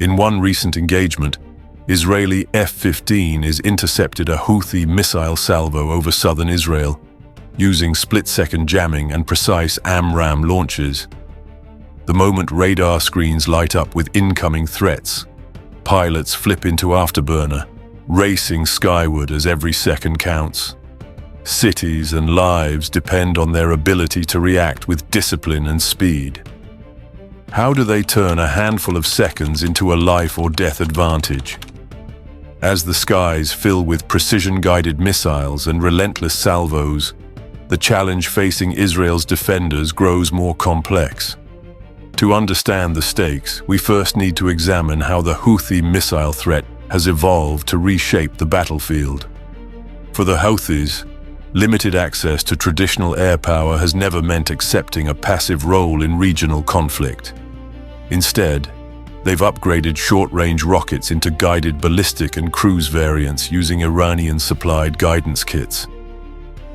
In one recent engagement, Israeli F-15s intercepted a Houthi missile salvo over southern Israel, using split-second jamming and precise AMRAAM launches. The moment radar screens light up with incoming threats, pilots flip into afterburner, racing skyward as every second counts. Cities and lives depend on their ability to react with discipline and speed. How do they turn a handful of seconds into a life or death advantage? As the skies fill with precision-guided missiles and relentless salvos, the challenge facing Israel's defenders grows more complex. To understand the stakes, we first need to examine how the Houthi missile threat has evolved to reshape the battlefield. For the Houthis, limited access to traditional air power has never meant accepting a passive role in regional conflict. Instead, they've upgraded short-range rockets into guided ballistic and cruise variants using Iranian-supplied guidance kits.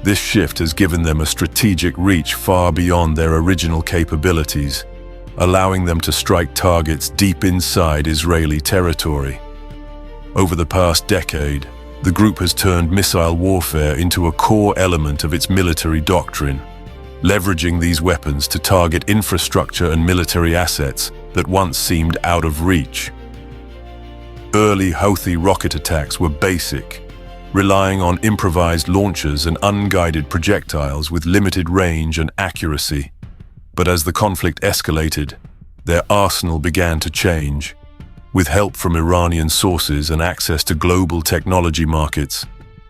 This shift has given them a strategic reach far beyond their original capabilities, allowing them to strike targets deep inside Israeli territory. Over the past decade, the group has turned missile warfare into a core element of its military doctrine, leveraging these weapons to target infrastructure and military assets that once seemed out of reach. Early Houthi rocket attacks were basic, relying on improvised launchers and unguided projectiles with limited range and accuracy. But as the conflict escalated, their arsenal began to change. With help from Iranian sources and access to global technology markets,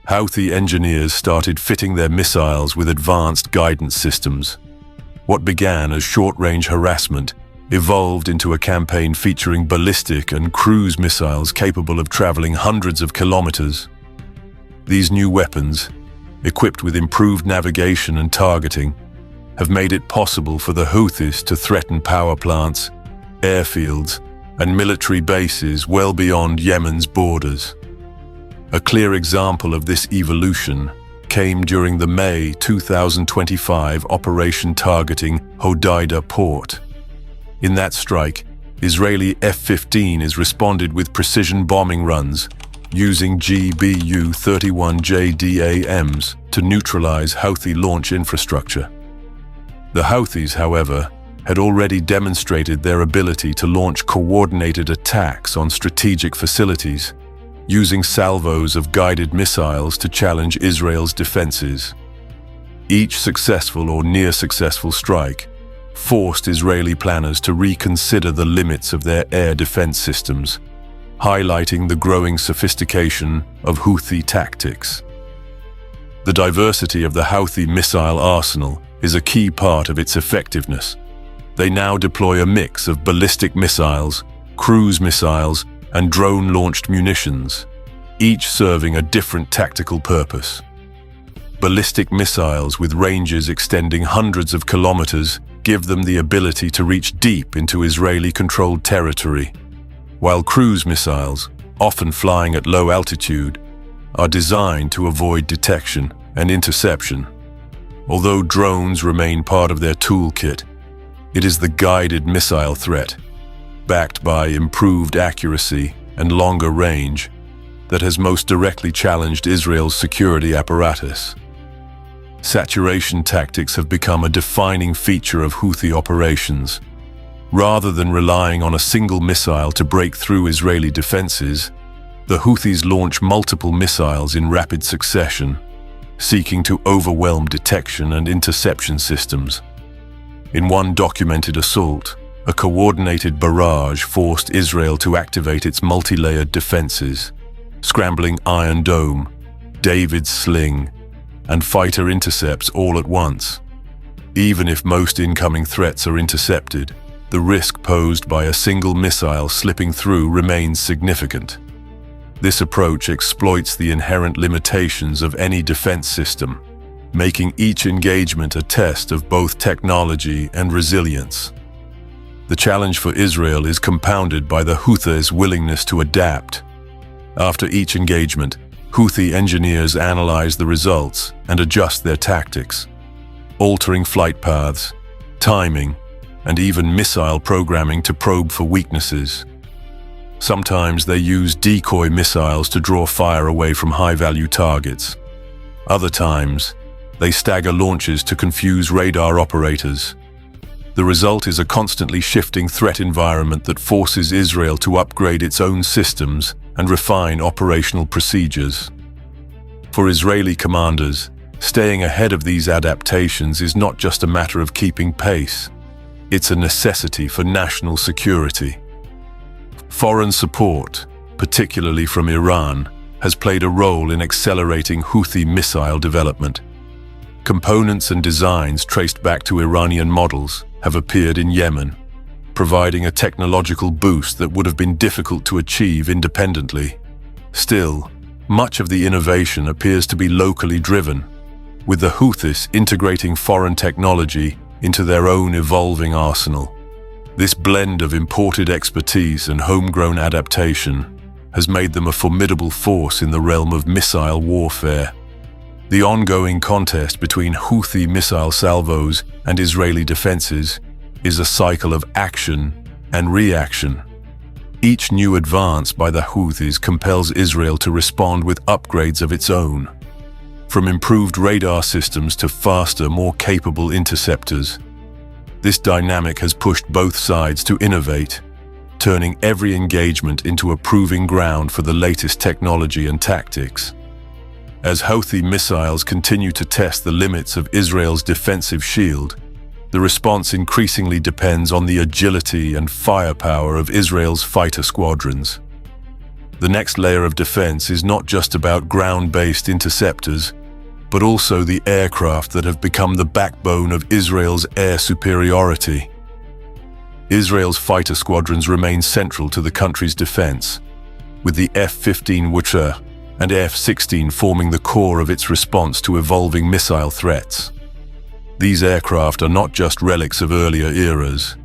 Houthi engineers started fitting their missiles with advanced guidance systems. What began as short-range harassment evolved into a campaign featuring ballistic and cruise missiles capable of traveling hundreds of kilometers. These new weapons, equipped with improved navigation and targeting, have made it possible for the Houthis to threaten power plants, airfields, and military bases well beyond Yemen's borders. A clear example of this evolution came during the May 2025 operation targeting Hodeidah port. In that strike, Israeli F-15s responded with precision bombing runs, using GBU-31 to neutralize Houthi launch infrastructure. The Houthis, however, had already demonstrated their ability to launch coordinated attacks on strategic facilities, using salvos of guided missiles to challenge Israel's defenses. Each successful or near-successful strike forced Israeli planners to reconsider the limits of their air defense systems, highlighting the growing sophistication of Houthi tactics. The diversity of the Houthi missile arsenal is a key part of its effectiveness. They now deploy a mix of ballistic missiles, cruise missiles, and drone-launched munitions, each serving a different tactical purpose. Ballistic missiles with ranges extending hundreds of kilometers give them the ability to reach deep into Israeli-controlled territory, while cruise missiles, often flying at low altitude, are designed to avoid detection and interception. Although drones remain part of their toolkit, it is the guided missile threat, backed by improved accuracy and longer range, that has most directly challenged Israel's security apparatus. Saturation tactics have become a defining feature of Houthi operations. Rather than relying on a single missile to break through Israeli defenses, the Houthis launch multiple missiles in rapid succession, seeking to overwhelm detection and interception systems. In one documented assault, a coordinated barrage forced Israel to activate its multi-layered defenses, scrambling Iron Dome, David's Sling, and fighter intercepts all at once. Even if most incoming threats are intercepted, the risk posed by a single missile slipping through remains significant. This approach exploits the inherent limitations of any defense system, making each engagement a test of both technology and resilience. The challenge for Israel is compounded by the Houthis' willingness to adapt. After each engagement, Houthi engineers analyze the results and adjust their tactics, altering flight paths, timing, and even missile programming to probe for weaknesses. Sometimes they use decoy missiles to draw fire away from high-value targets. Other times, they stagger launches to confuse radar operators. The result is a constantly shifting threat environment that forces Israel to upgrade its own systems and refine operational procedures. For Israeli commanders, staying ahead of these adaptations is not just a matter of keeping pace. It's a necessity for national security. Foreign support, particularly from Iran, has played a role in accelerating Houthi missile development. Components and designs traced back to Iranian models have appeared in Yemen, providing a technological boost that would have been difficult to achieve independently. Still, much of the innovation appears to be locally driven, with the Houthis integrating foreign technology into their own evolving arsenal. This blend of imported expertise and homegrown adaptation has made them a formidable force in the realm of missile warfare. The ongoing contest between Houthi missile salvos and Israeli defenses is a cycle of action and reaction. Each new advance by the Houthis compels Israel to respond with upgrades of its own. From improved radar systems to faster, more capable interceptors, this dynamic has pushed both sides to innovate, turning every engagement into a proving ground for the latest technology and tactics. As Houthi missiles continue to test the limits of Israel's defensive shield, the response increasingly depends on the agility and firepower of Israel's fighter squadrons. The next layer of defense is not just about ground-based interceptors, but also the aircraft that have become the backbone of Israel's air superiority. Israel's fighter squadrons remain central to the country's defense, with the F-15 and F-16 forming the core of its response to evolving missile threats. These aircraft are not just relics of earlier eras.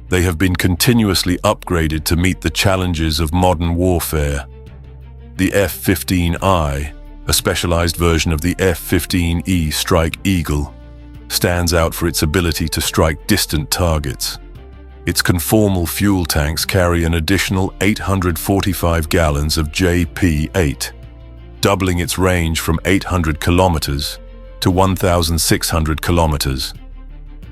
They have been continuously upgraded to meet the challenges of modern warfare. The F-15I, a specialized version of the F-15E Strike Eagle, stands out for its ability to strike distant targets. Its conformal fuel tanks carry an additional 845 gallons of JP-8, doubling its range from 800 kilometers to 1,600 kilometers.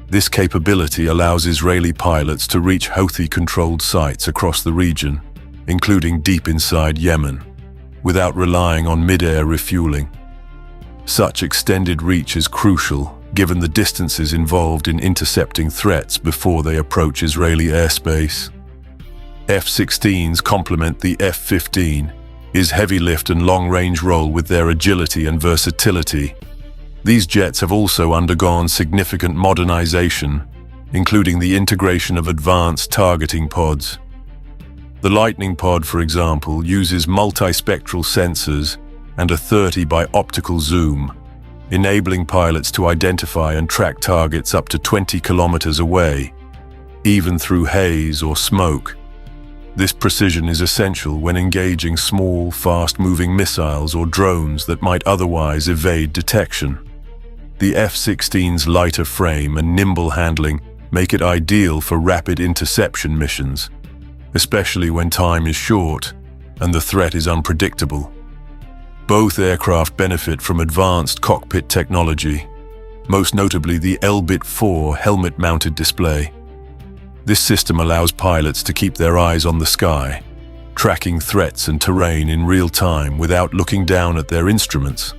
This capability allows Israeli pilots to reach Houthi-controlled sites across the region, including deep inside Yemen, without relying on mid-air refueling. Such extended reach is crucial, given the distances involved in intercepting threats before they approach Israeli airspace. F-16s complement the F-15's heavy lift and long-range role with their agility and versatility. These jets have also undergone significant modernization, including the integration of advanced targeting pods. The Lightning pod, for example, uses multispectral sensors and a 30 by optical zoom, enabling pilots to identify and track targets up to 20 kilometers away, even through haze or smoke. This precision is essential when engaging small, fast-moving missiles or drones that might otherwise evade detection. The F-16's lighter frame and nimble handling make it ideal for rapid interception missions, especially when time is short and the threat is unpredictable. Both aircraft benefit from advanced cockpit technology, most notably the Elbit-4 helmet-mounted display. This system allows pilots to keep their eyes on the sky, tracking threats and terrain in real time without looking down at their instruments.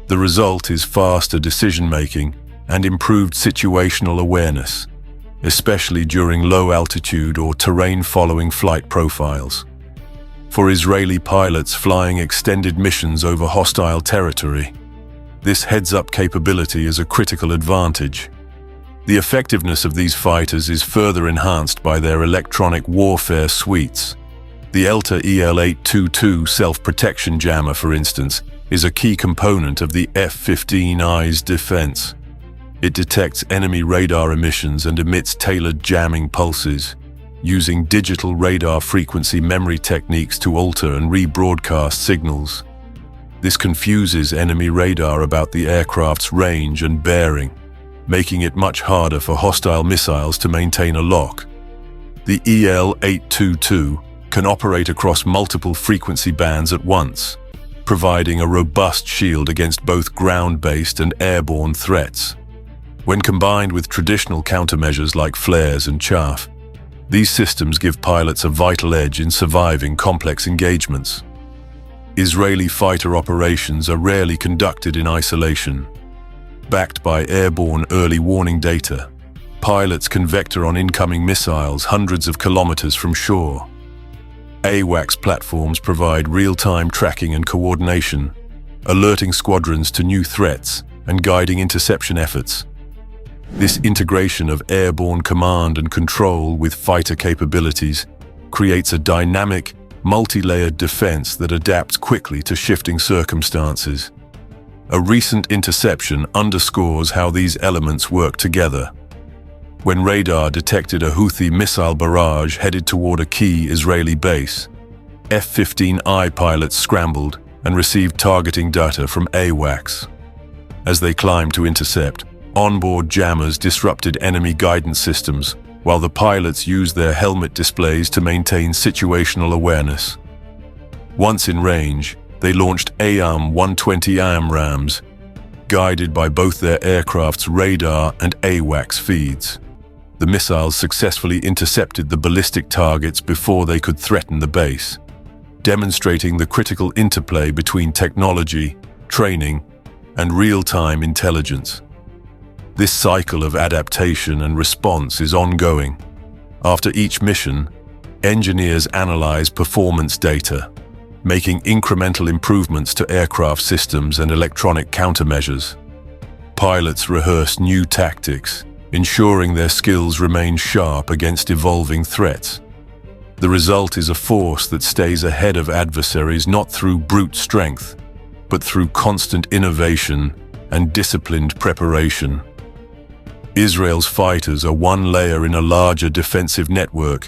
The result is faster decision-making and improved situational awareness, especially during low-altitude or terrain-following flight profiles. For Israeli pilots flying extended missions over hostile territory, this heads-up capability is a critical advantage. The effectiveness of these fighters is further enhanced by their electronic warfare suites. The ELTA EL-822 self-protection jammer, for instance, is a key component of the F-15I's defense. It detects enemy radar emissions and emits tailored jamming pulses, using digital radar frequency memory techniques to alter and rebroadcast signals. This confuses enemy radar about the aircraft's range and bearing, making it much harder for hostile missiles to maintain a lock. The EL-822 can operate across multiple frequency bands at once, providing a robust shield against both ground-based and airborne threats. When combined with traditional countermeasures like flares and chaff, these systems give pilots a vital edge in surviving complex engagements. Israeli fighter operations are rarely conducted in isolation. Backed by airborne early warning data, pilots can vector on incoming missiles hundreds of kilometers from shore. AWACS platforms provide real-time tracking and coordination, alerting squadrons to new threats and guiding interception efforts. This integration of airborne command and control with fighter capabilities creates a dynamic, multi-layered defense that adapts quickly to shifting circumstances. A recent interception underscores how these elements work together. When radar detected a Houthi missile barrage headed toward a key Israeli base, F-15I pilots scrambled and received targeting data from AWACS. As they climbed to intercept, onboard jammers disrupted enemy guidance systems, while the pilots used their helmet displays to maintain situational awareness. Once in range, they launched AIM-120 AMRAAMs, guided by both their aircraft's radar and AWACS feeds. The missiles successfully intercepted the ballistic targets before they could threaten the base, demonstrating the critical interplay between technology, training, and real-time intelligence. This cycle of adaptation and response is ongoing. After each mission, engineers analyze performance data, making incremental improvements to aircraft systems and electronic countermeasures. Pilots rehearse new tactics, ensuring their skills remain sharp against evolving threats. The result is a force that stays ahead of adversaries not through brute strength, but through constant innovation and disciplined preparation. Israel's fighters are one layer in a larger defensive network,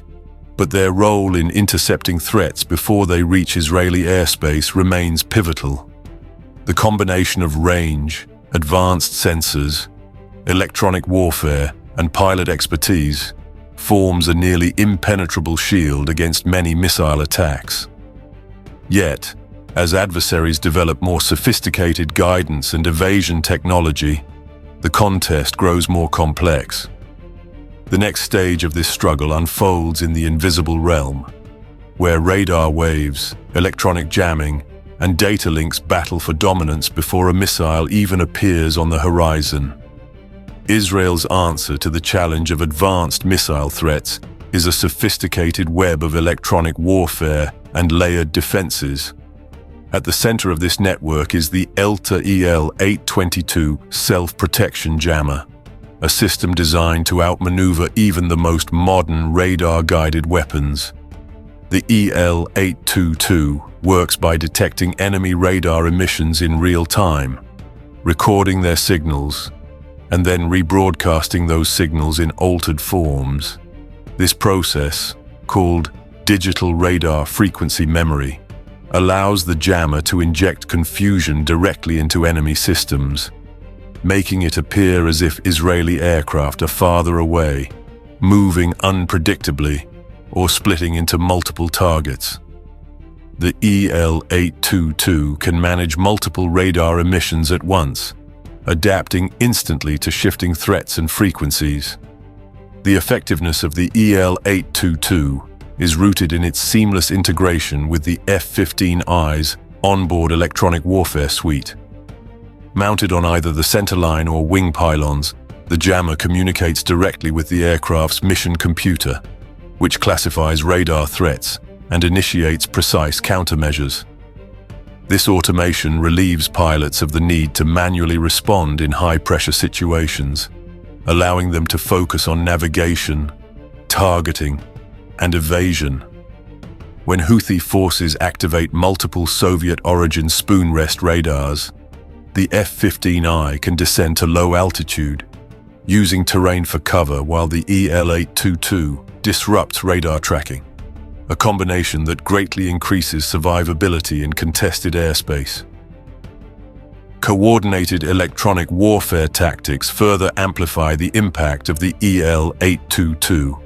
but their role in intercepting threats before they reach Israeli airspace remains pivotal. The combination of range, advanced sensors, electronic warfare, and pilot expertise forms a nearly impenetrable shield against many missile attacks. Yet, as adversaries develop more sophisticated guidance and evasion technology, the contest grows more complex. The next stage of this struggle unfolds in the invisible realm, where radar waves, electronic jamming, and data links battle for dominance before a missile even appears on the horizon. Israel's answer to the challenge of advanced missile threats is a sophisticated web of electronic warfare and layered defenses. At the center of this network is the EL-822 self-protection jammer, a system designed to outmaneuver even the most modern radar-guided weapons. The EL-822 works by detecting enemy radar emissions in real time, recording their signals, and then rebroadcasting those signals in altered forms. This process, called digital radar frequency memory, allows the jammer to inject confusion directly into enemy systems, making it appear as if Israeli aircraft are farther away, moving unpredictably, or splitting into multiple targets. The EL-822 can manage multiple radar emissions at once, adapting instantly to shifting threats and frequencies. The effectiveness of the EL-822 is rooted in its seamless integration with the F-15I's onboard electronic warfare suite. Mounted on either the centerline or wing pylons, the jammer communicates directly with the aircraft's mission computer, which classifies radar threats and initiates precise countermeasures. This automation relieves pilots of the need to manually respond in high-pressure situations, allowing them to focus on navigation, targeting, and evasion. When Houthi forces activate multiple Soviet-origin spoon-rest radars, the F-15I can descend to low altitude, using terrain for cover while the EL-822 disrupts radar tracking, a combination that greatly increases survivability in contested airspace. Coordinated electronic warfare tactics further amplify the impact of the EL-822.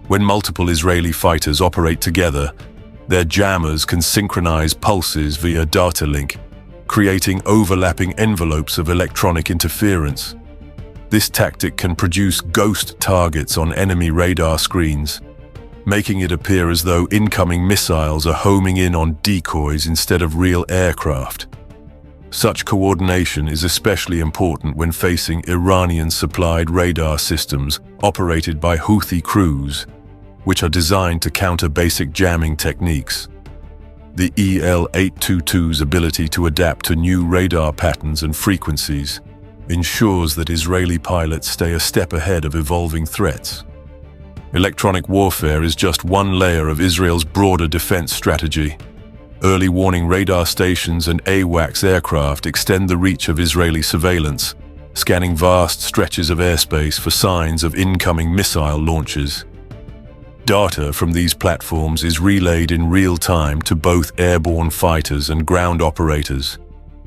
When multiple Israeli fighters operate together, their jammers can synchronize pulses via data link, creating overlapping envelopes of electronic interference. This tactic can produce ghost targets on enemy radar screens, making it appear as though incoming missiles are homing in on decoys instead of real aircraft. Such coordination is especially important when facing Iranian-supplied radar systems operated by Houthi crews, which are designed to counter basic jamming techniques. The EL-822's ability to adapt to new radar patterns and frequencies ensures that Israeli pilots stay a step ahead of evolving threats. Electronic warfare is just one layer of Israel's broader defense strategy. Early warning radar stations and AWACS aircraft extend the reach of Israeli surveillance, scanning vast stretches of airspace for signs of incoming missile launches. Data from these platforms is relayed in real time to both airborne fighters and ground operators,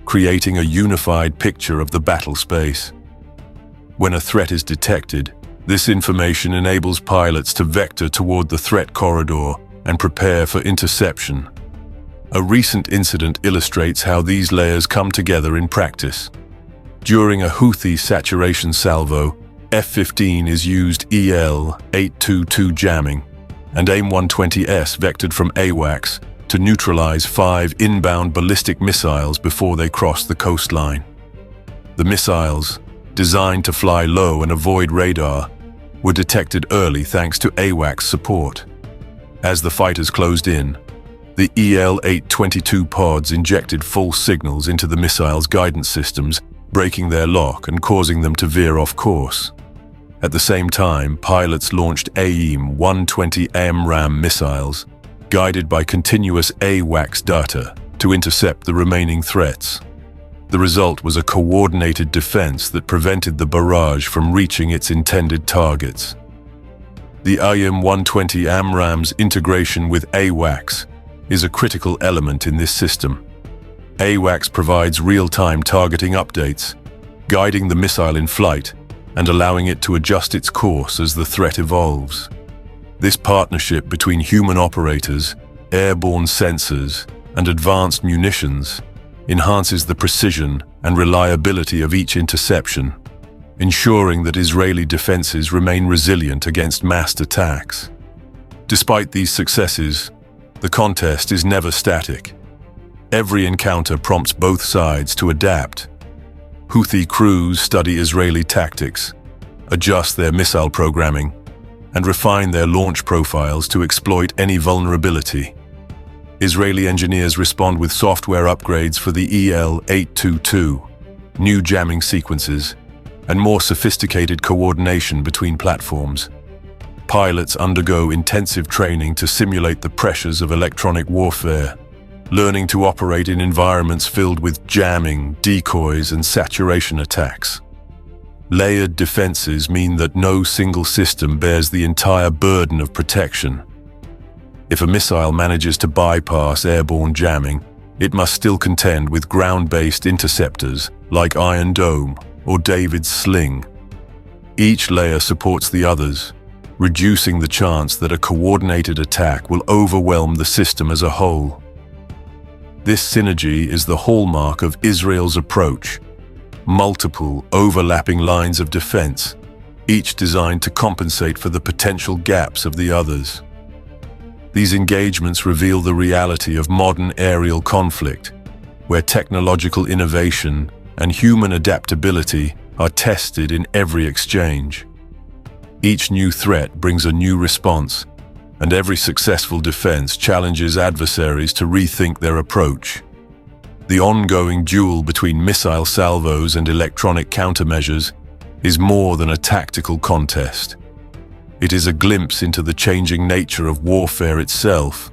creating a unified picture of the battle space. When a threat is detected, this information enables pilots to vector toward the threat corridor and prepare for interception. A recent incident illustrates how these layers come together in practice. During a Houthi saturation salvo, F-15 is used EL-822 jamming and AIM-120S vectored from AWACS to neutralize 5 inbound ballistic missiles before they cross the coastline. The missiles, designed to fly low and avoid radar, were detected early thanks to AWACS support. As the fighters closed in, the EL-822 pods injected false signals into the missile's guidance systems, breaking their lock and causing them to veer off course. At the same time, pilots launched AIM-120 AMRAAM missiles, guided by continuous AWACS data, to intercept the remaining threats. The result was a coordinated defense that prevented the barrage from reaching its intended targets. The AIM-120 AMRAAM's integration with AWACS is a critical element in this system. AWACS provides real-time targeting updates, guiding the missile in flight and allowing it to adjust its course as the threat evolves. This partnership between human operators, airborne sensors, and advanced munitions enhances the precision and reliability of each interception, ensuring that Israeli defenses remain resilient against massed attacks. Despite these successes, the contest is never static. Every encounter prompts both sides to adapt. Houthi crews study Israeli tactics, adjust their missile programming, and refine their launch profiles to exploit any vulnerability. Israeli engineers respond with software upgrades for the EL-822, new jamming sequences, and more sophisticated coordination between platforms. Pilots undergo intensive training to simulate the pressures of electronic warfare, learning to operate in environments filled with jamming, decoys, and saturation attacks. Layered defenses mean that no single system bears the entire burden of protection. If a missile manages to bypass airborne jamming, it must still contend with ground-based interceptors like Iron Dome or David's Sling. Each layer supports the others, reducing the chance that a coordinated attack will overwhelm the system as a whole. This synergy is the hallmark of Israel's approach: multiple, overlapping lines of defense, each designed to compensate for the potential gaps of the others. These engagements reveal the reality of modern aerial conflict, where technological innovation and human adaptability are tested in every exchange. Each new threat brings a new response, and every successful defense challenges adversaries to rethink their approach. The ongoing duel between missile salvos and electronic countermeasures is more than a tactical contest. It is a glimpse into the changing nature of warfare itself,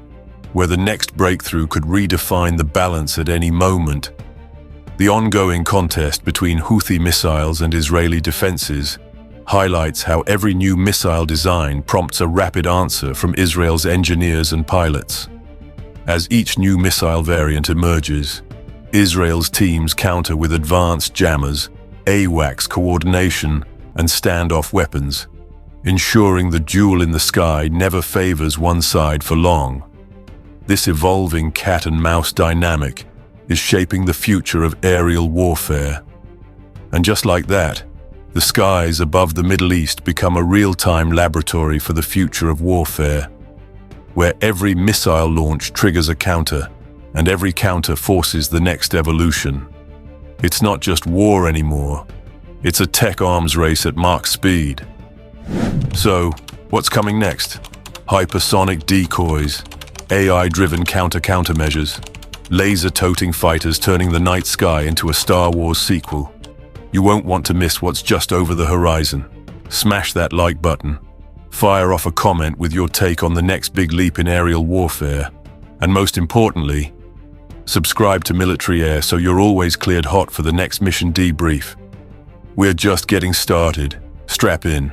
where the next breakthrough could redefine the balance at any moment. The ongoing contest between Houthi missiles and Israeli defenses highlights how every new missile design prompts a rapid answer from Israel's engineers and pilots. As each new missile variant emerges, Israel's teams counter with advanced jammers, AWACS coordination, and standoff weapons, ensuring the duel in the sky never favors one side for long. This evolving cat-and-mouse dynamic is shaping the future of aerial warfare. And just like that, the skies above the Middle East become a real-time laboratory for the future of warfare, where every missile launch triggers a counter, and every counter forces the next evolution. It's not just war anymore, it's a tech arms race at Mach speed. So, what's coming next? Hypersonic decoys, AI-driven countermeasures, laser-toting fighters turning the night sky into a Star Wars sequel. You won't want to miss what's just over the horizon. Smash that like button. Fire off a comment with your take on the next big leap in aerial warfare. And most importantly, subscribe to Military Air so you're always cleared hot for the next mission debrief. We're just getting started. Strap in.